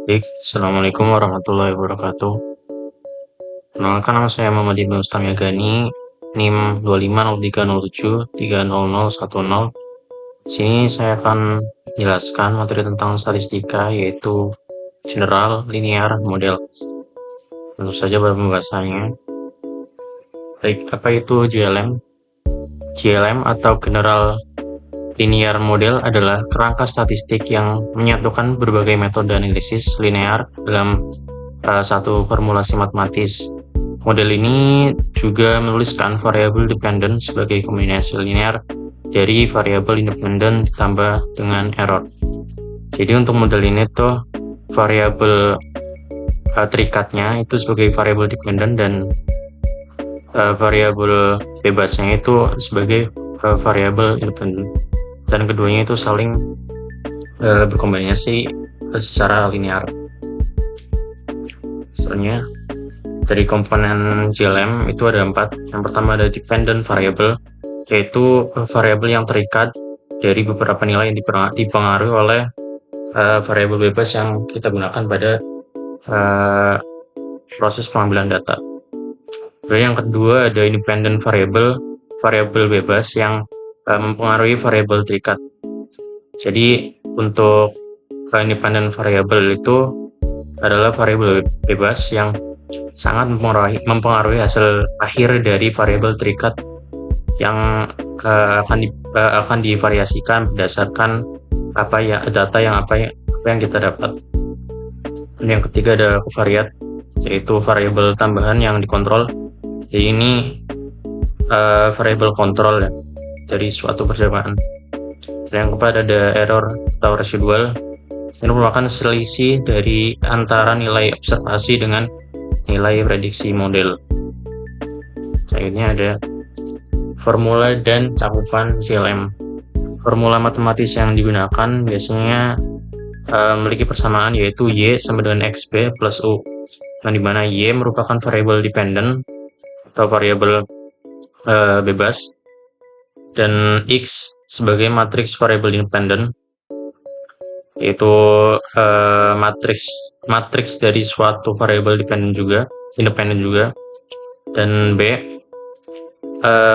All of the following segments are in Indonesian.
Baik, Assalamualaikum warahmatullahi wabarakatuh. Perkenalkan nama saya Muhammad Ibnu Ustamya Gani, NIM 250307300010. Di sini saya akan menjelaskan materi tentang statistika yaitu general linear model. Tentu saja pada pembahasannya. Baik, apa itu GLM? GLM atau General Linear Model adalah kerangka statistik yang menyatukan berbagai metode analisis linear dalam satu formulasi matematis. Model ini juga menuliskan variabel dependent sebagai kombinasi linear dari variabel independen ditambah dengan error. Jadi untuk model ini tuh variabel terikatnya itu sebagai variabel dependent dan variabel bebasnya itu sebagai variabel independen. Dan keduanya itu saling berkombinasi secara linear. Misalnya dari komponen GLM itu ada 4. Yang pertama ada dependent variable, yaitu variabel yang terikat dari beberapa nilai yang dipengaruhi oleh variabel bebas yang kita gunakan pada proses pengambilan data. Kemudian yang kedua ada independent variable, variabel bebas yang mempengaruhi variabel terikat. Jadi untuk independent variable itu adalah variabel bebas yang sangat mempengaruhi hasil akhir dari variabel terikat yang akan divariasikan berdasarkan data yang kita dapat. Dan yang ketiga ada covariat, yaitu variabel tambahan yang dikontrol. Jadi ini variabel kontrol ya, dari suatu percobaan. Dan yang keempat ada error atau residual. Ini merupakan selisih dari antara nilai observasi dengan nilai prediksi model. Selanjutnya ada formula dan cakupan GLM. Formula matematis yang digunakan biasanya memiliki persamaan, yaitu Y sama dengan XB plus U. Yang dimana Y merupakan variabel dependent atau variabel bebas, dan X sebagai matriks variabel independent, yaitu matriks dari suatu variabel independen juga, dan B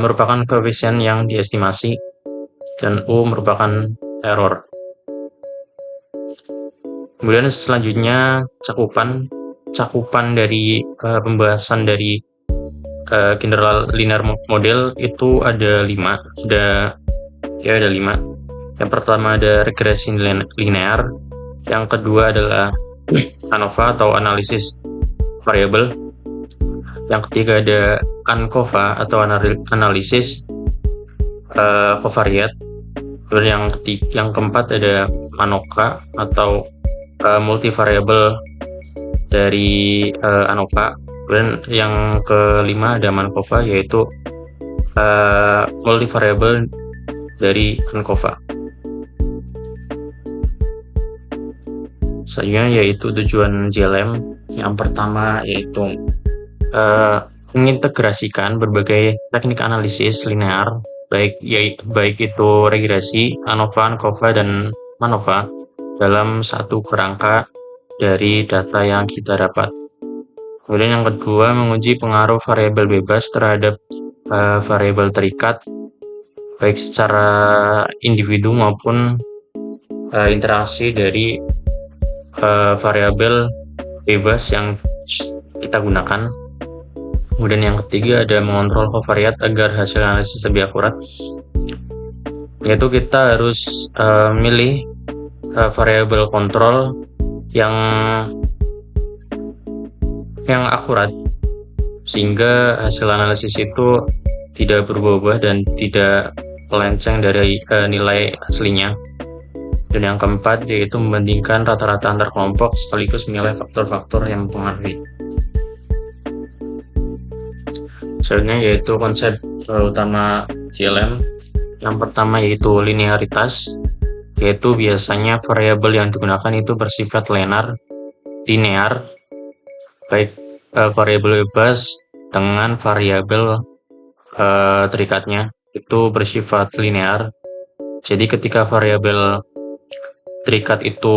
merupakan koefisien yang diestimasi, dan U merupakan error. Kemudian selanjutnya cakupan dari pembahasan dari general linear model itu ada 5. Ada 5. Yang pertama ada regresi linear, yang kedua adalah ANOVA atau analisis variabel, yang ketiga ada ANCOVA atau analisis covariat, kemudian yang keempat ada MANOVA atau multivariable dari ANOVA, kemudian yang kelima ada MANCOVA, yaitu multivariable dari ANCOVA. Selanjutnya yaitu tujuan GLM. Yang pertama yaitu mengintegrasikan berbagai teknik analisis linear, baik itu regresi, ANOVA, ANCOVA, dan MANOVA dalam satu kerangka dari data yang kita dapat. Kemudian yang kedua, menguji pengaruh variabel bebas terhadap variabel terikat, baik secara individu maupun interaksi dari variabel bebas yang kita gunakan. Kemudian yang ketiga ada mengontrol covariat agar hasil analisis lebih akurat, yaitu kita harus milih variabel kontrol yang akurat, sehingga hasil analisis itu tidak berubah-ubah dan tidak melenceng dari nilai aslinya. Dan yang keempat yaitu membandingkan rata-rata antar kelompok sekaligus menilai faktor-faktor yang mempengaruhi. Selanjutnya yaitu konsep utama GLM. Yang pertama yaitu linearitas, yaitu biasanya variabel yang digunakan itu bersifat linear, baik variabel bebas dengan variabel terikatnya itu bersifat linear. Jadi ketika variabel terikat itu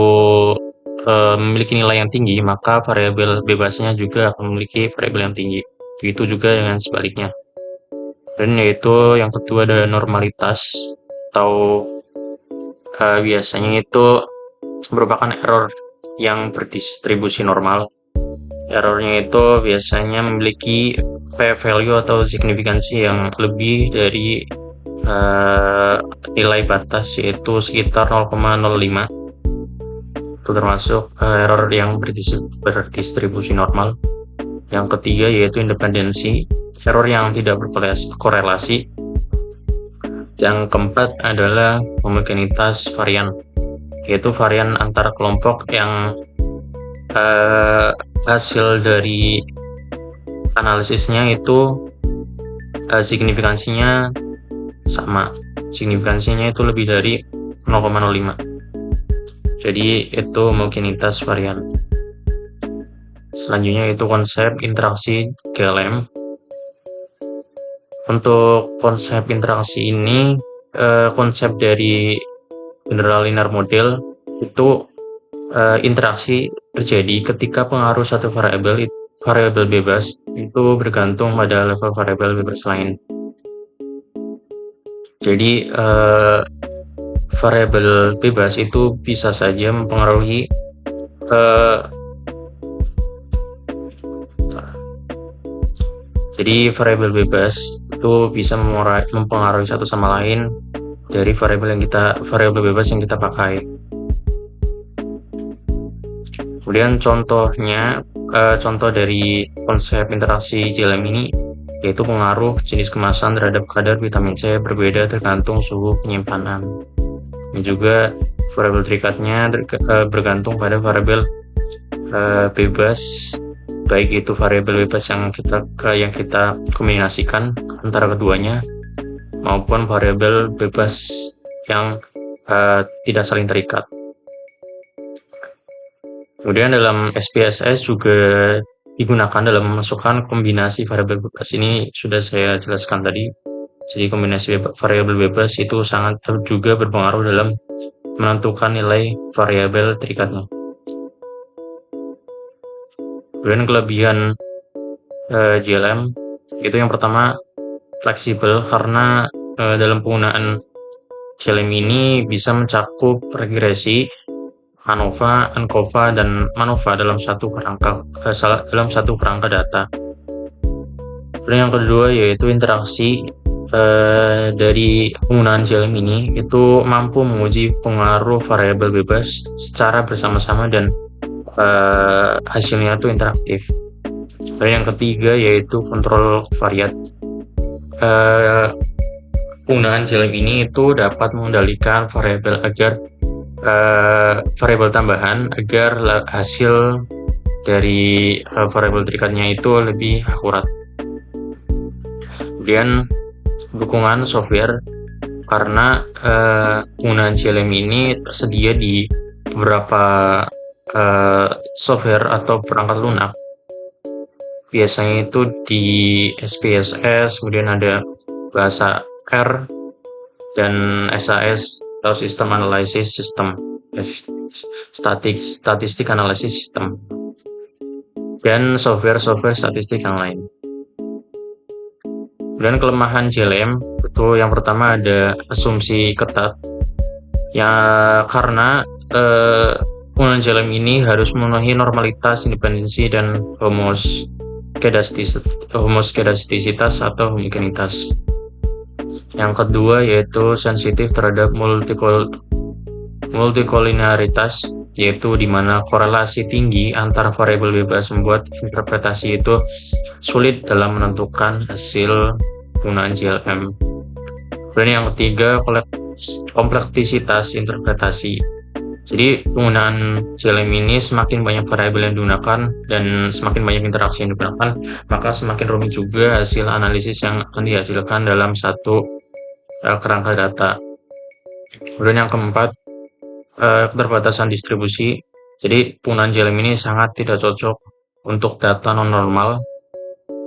memiliki nilai yang tinggi, maka variabel bebasnya juga akan memiliki variabel yang tinggi. Begitu juga dengan sebaliknya. Dan yaitu yang kedua ada normalitas atau biasanya itu merupakan error yang berdistribusi normal. Errornya itu biasanya memiliki p-value atau signifikansi yang lebih dari nilai batas, yaitu sekitar 0,05. Itu termasuk error yang berdistribusi normal. Yang ketiga yaitu independensi, error yang tidak berkorelasi. Yang keempat adalah homogenitas varian, yaitu varian antar kelompok yang hasil dari analisisnya itu signifikansinya sama, signifikansinya itu lebih dari 0,05. Jadi itu homogenitas varian. Selanjutnya itu konsep interaksi GLM. Untuk konsep interaksi ini, konsep dari general linear model itu interaksi terjadi ketika pengaruh satu variabel bebas itu bergantung pada level variabel bebas lain. Jadi variabel bebas itu bisa saja mempengaruhi jadi variabel bebas itu bisa mempengaruhi satu sama lain dari variabel bebas yang kita pakai. Kemudian contohnya, contoh dari konsep interaksi GLM ini yaitu pengaruh jenis kemasan terhadap kadar vitamin C berbeda tergantung suhu penyimpanan. Dan juga variabel terikatnya bergantung pada variabel bebas, baik itu variabel bebas yang kita kombinasikan antara keduanya maupun variabel bebas yang tidak saling terikat. Kemudian dalam SPSS juga digunakan dalam memasukkan kombinasi variabel bebas. Ini sudah saya jelaskan tadi. Jadi kombinasi variabel bebas itu sangat juga berpengaruh dalam menentukan nilai variabel terikatnya. Kemudian kelebihan GLM itu yang pertama fleksibel, karena dalam penggunaan GLM ini bisa mencakup regresi ANOVA, ANCOVA, dan MANOVA dalam satu kerangka data. Dan yang kedua yaitu interaksi dari penggunaan GLM ini itu mampu menguji pengaruh variabel bebas secara bersama-sama dan hasilnya itu interaktif. Dan yang ketiga yaitu kontrol variat. Penggunaan GLM ini itu dapat mengendalikan variabel variabel tambahan agar hasil dari variabel terikatnya itu lebih akurat. Kemudian dukungan software, karena penggunaan GLM ini tersedia di beberapa software atau perangkat lunak. Biasanya itu di SPSS, kemudian ada bahasa R dan SAS atau System Analysis System, Statistik Analysis System, dan software statistik yang lain. Kemudian kelemahan GLM itu yang pertama ada asumsi ketat, ya karena penggunaan GLM ini harus memenuhi normalitas, independensi, dan homoskedastisitas atau homogenitas. Yang kedua yaitu sensitif terhadap multikolinearitas, yaitu di mana korelasi tinggi antar variabel bebas membuat interpretasi itu sulit dalam menentukan hasil penggunaan GLM. Dan yang ketiga kompleksitas interpretasi. Jadi penggunaan GLM ini semakin banyak variabel yang digunakan dan semakin banyak interaksi yang digunakan, maka semakin rumit juga hasil analisis yang akan dihasilkan dalam satu kerangka data. Kemudian yang keempat, keterbatasan distribusi. Jadi penggunaan GLM ini sangat tidak cocok untuk data non-normal,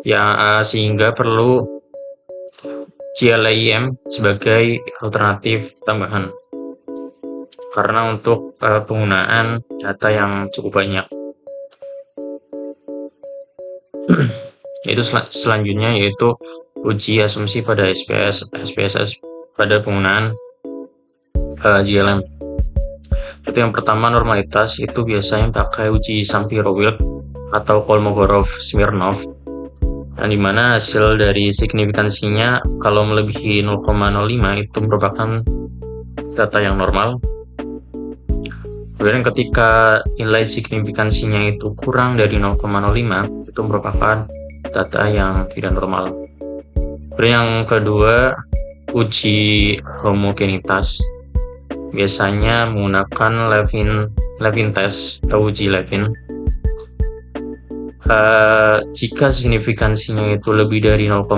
ya sehingga perlu GLAIM sebagai alternatif tambahan. karena untuk penggunaan data yang cukup banyak. Itu selanjutnya yaitu uji asumsi pada SPSS pada penggunaan GLM. Itu yang pertama, normalitas itu biasanya pakai uji Shapiro-Wilk atau Kolmogorov-Smirnov, yang dimana hasil dari signifikansinya kalau melebihi 0,05 itu merupakan data yang normal. Kemudian ketika nilai signifikansinya itu kurang dari 0,05 itu merupakan data yang tidak normal. Kemudian yang kedua, uji homogenitas biasanya menggunakan Levin test atau uji Levin. Jika signifikansinya itu lebih dari 0,05,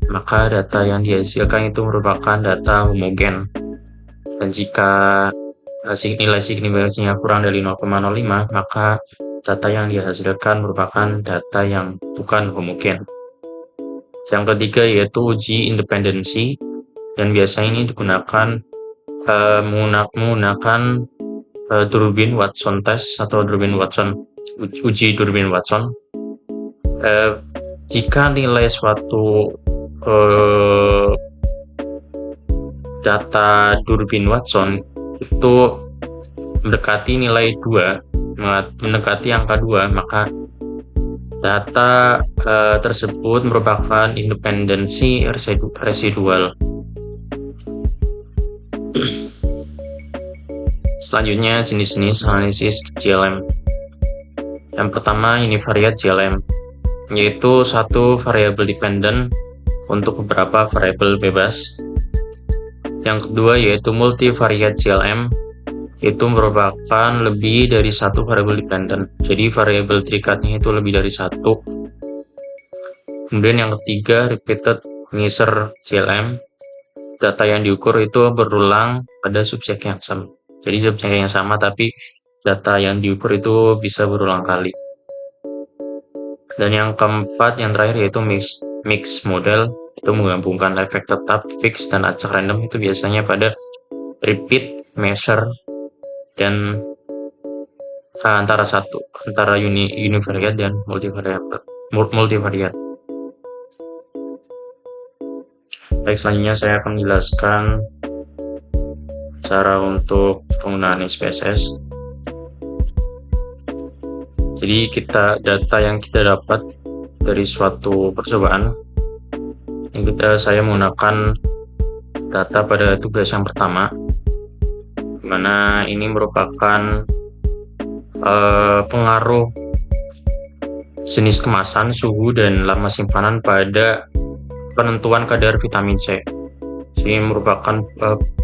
maka data yang dihasilkan itu merupakan data homogen. Dan jika nilai signifikansinya kurang dari 0,05, maka data yang dihasilkan merupakan data yang bukan homogen. Yang ketiga yaitu uji independensi, dan biasanya ini digunakan menggunakan Durbin Watson test atau uji Durbin Watson. Jika nilai suatu data Durbin Watson itu mendekati nilai 2, mendekati angka 2, maka data tersebut merupakan independensi residual. Selanjutnya, jenis-jenis analisis GLM. Yang pertama, univariate GLM, yaitu satu variabel dependent untuk beberapa variabel bebas. Yang kedua yaitu multivariate GLM, itu merupakan lebih dari satu variabel dependent, jadi variabel terikatnya itu lebih dari satu. Kemudian yang ketiga, repeated measure GLM, data yang diukur itu berulang pada subjek yang sama. Jadi subjek yang sama tapi data yang diukur itu bisa berulang kali. Dan yang keempat, yang terakhir yaitu mix model, itu menggabungkan efek tetap, fix, dan acak random, itu biasanya pada repeat measure dan antara univariate dan multivariate. Baik, selanjutnya saya akan menjelaskan cara untuk penggunaan SPSS. Jadi data yang kita dapat dari suatu percobaan, saya menggunakan data pada tugas yang pertama, dimana ini merupakan pengaruh jenis kemasan, suhu, dan lama simpanan pada penentuan kadar vitamin C. Ini merupakan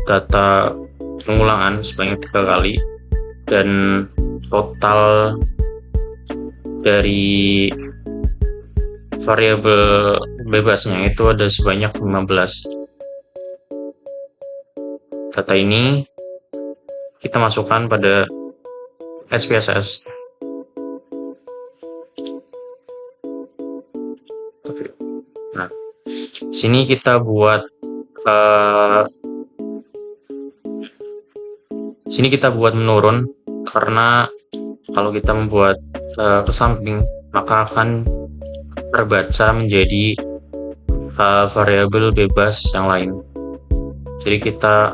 data pengulangan sebanyak 3 kali, dan total dari variabel bebasnya itu ada sebanyak 15. Data ini kita masukkan pada SPSS. Nah, sini kita buat menurun, karena kalau kita membuat ke samping maka akan terbaca menjadi variabel bebas yang lain. Jadi kita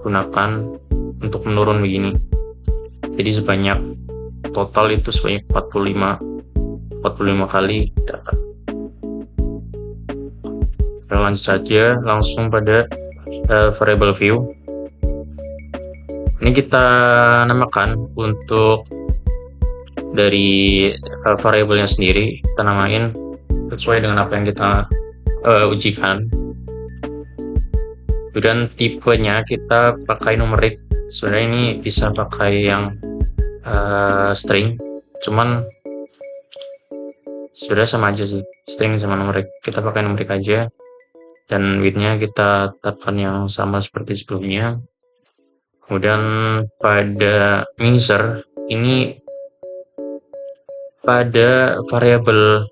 gunakan untuk menurun begini. Jadi total itu sebanyak 45 kali data. Kita lanjut saja langsung pada variable view. Ini kita namakan untuk dari variabelnya sendiri, kita namain sesuai dengan apa yang kita ujikan. Dan tipenya kita pakai numerik. Sebenarnya ini bisa pakai yang string, cuman sudah sama aja sih, string sama numerik. Kita pakai numerik aja, dan width-nya kita tetapkan yang sama seperti sebelumnya. Kemudian pada measure ini pada variabel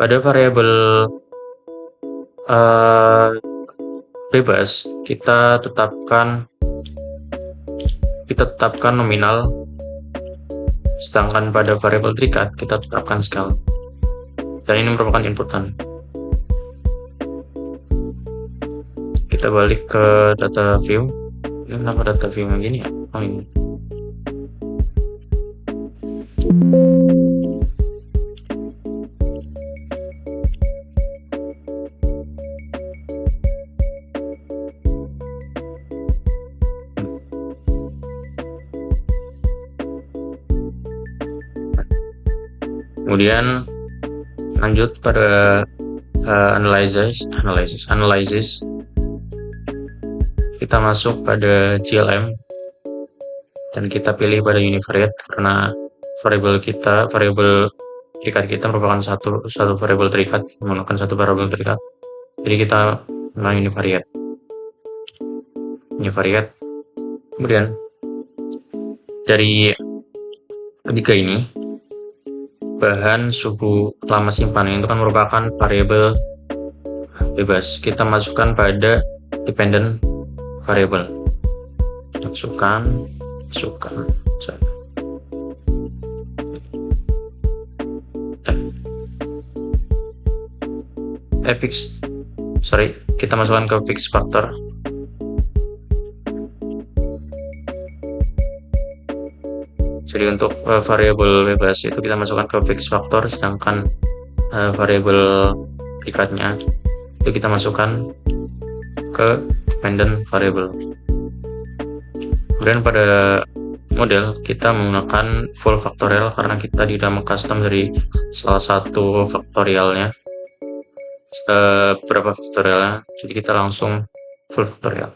Pada variabel bebas kita tetapkan nominal, sedangkan pada variabel terikat kita tetapkan scale, dan ini merupakan inputan. Kita balik ke data view. Ini kenapa data view yang gini ya? Oh ini. Kemudian lanjut pada analysis. Kita masuk pada GLM dan kita pilih pada univariate karena variabel terikat kita merupakan satu variabel terikat, menggunakan satu variabel terikat. Jadi kita menggunakan univariate. Kemudian dari ketiga ini, bahan, suhu, lama simpanan itu kan merupakan variabel bebas. Kita masukkan pada dependent variable. Masukkan. Kita masukkan ke fix factor. Jadi untuk variabel bebas itu kita masukkan ke fix factor, sedangkan variabel berikutnya itu kita masukkan ke dependent variable. Kemudian pada model kita menggunakan full factorial karena kita tidak mengcustom dari salah satu faktorialnya, berapa faktorialnya, jadi kita langsung full factorial.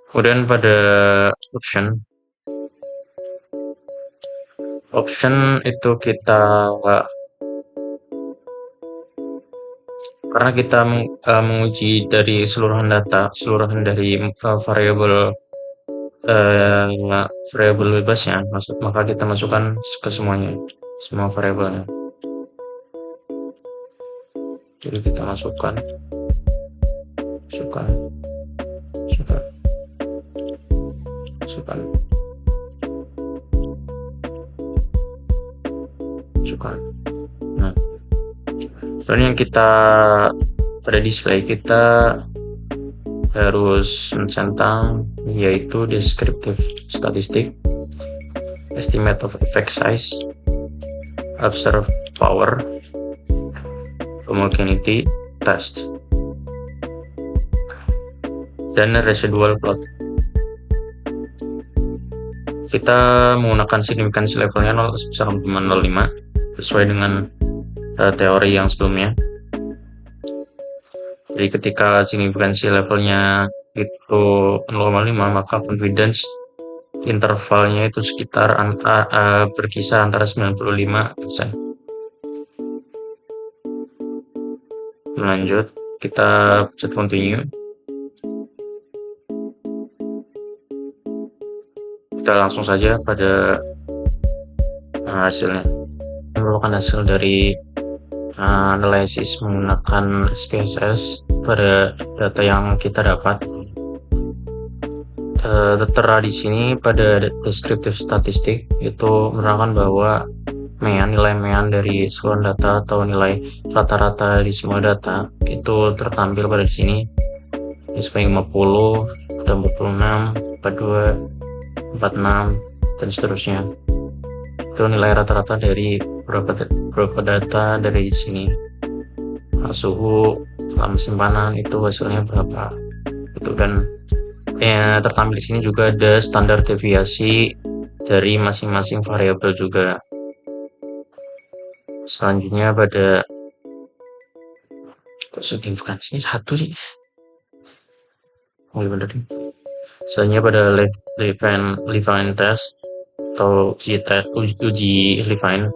Kemudian pada option itu kita karena kita menguji dari keseluruhan dari variabel bebasnya, maka kita masukkan ke semua variabelnya. Jadi kita masukkan. Nah, dan yang kita pada display kita harus mencentang yaitu descriptive statistic, estimate of effect size, observed power, homogeneity test, dan residual plot. Kita menggunakan signifikansi levelnya 0,05 sesuai dengan teori yang sebelumnya. Jadi ketika signifikansi levelnya itu 0,5, maka confidence intervalnya itu sekitar berkisar antara 95%. Lanjut, kita pencet continue. Kita langsung saja pada hasilnya. Ini merupakan hasil dari analisis menggunakan SPSS pada data yang kita dapat. Tertera di sini pada descriptive statistik itu menerangkan bahwa nilai mean dari seluruh data atau nilai rata-rata di semua data itu tertampil pada di sini. Ini sebanyak 50, 46, 42, 46 dan seterusnya. Itu nilai rata-rata dari beberapa data dari sini. Suhu, lama simpanan itu hasilnya berapa. Itu dan tertampil di sini juga ada standar deviasi dari masing-masing variabel juga. Selanjutnya pada signifikansinya satu sih. Oh iya bener. Selanjutnya pada Levine test atau uji Levine.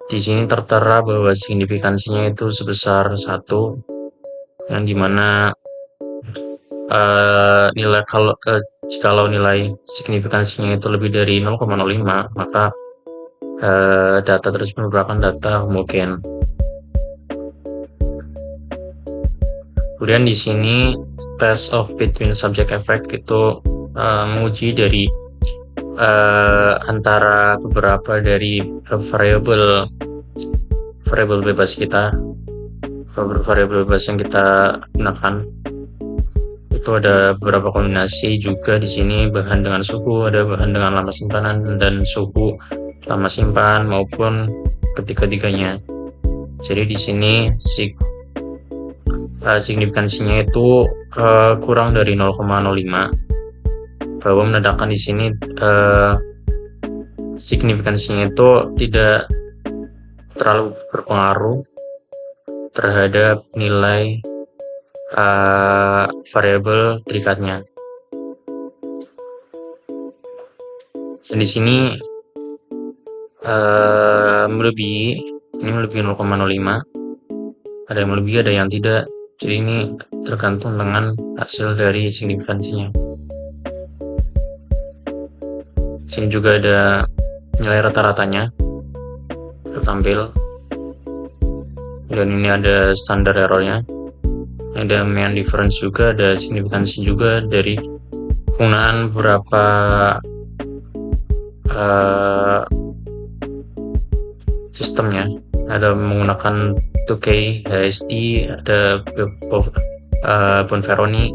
Di sini tertera bahwa signifikansinya itu sebesar 1, yang dimana jikalau nilai signifikansinya itu lebih dari 0,05, maka data tersebut merupakan data homogen. Kemudian di sini test of between subject effect itu menguji dari antara beberapa dari variabel bebas kita, variabel bebas yang kita gunakan. Itu ada beberapa kombinasi juga di sini, bahan dengan suhu, ada bahan dengan lama simpanan dan suhu lama simpan maupun ketiga-tiganya. Jadi di sini signifikansinya itu kurang dari 0,05, bahwa menandakan di sini signifikansinya itu tidak terlalu berpengaruh terhadap nilai variabel terikatnya. Dan di sini melebihi, ini melebihi 0,05, ada yang melebihi, ada yang tidak. Jadi ini tergantung dengan hasil dari signifikansinya. Sini juga ada nilai rata-ratanya tertampil, dan ini ada standar errornya, ada mean difference juga, ada signifikansi juga dari penggunaan beberapa sistemnya. Ada menggunakan 2K, HSD, ada Bonferroni.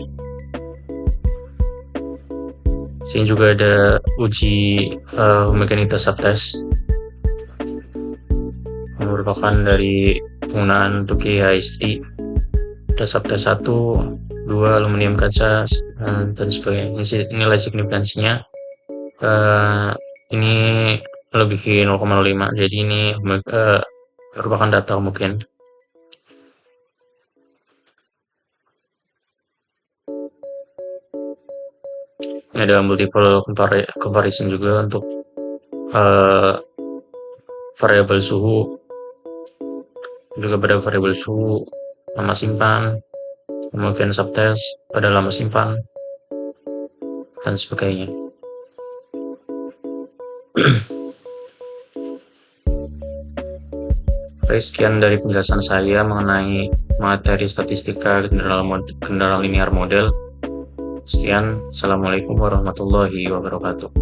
Sini juga ada uji homogenitas subtest, merupakan dari penggunaan 2K HSD. Ada subtest 1, 2, aluminium kaca, dan sebagainya. Nilai signifikansinya ini melebihi 0,05, jadi ini merupakan data homogen. Ini ada multiple comparison juga untuk variabel suhu, juga pada variabel suhu, lama simpan, kemudian subtest pada lama simpan, dan sebagainya. Baik, sekian dari penjelasan saya mengenai materi statistika general linear model. Sekian, assalamualaikum warahmatullahi wabarakatuh.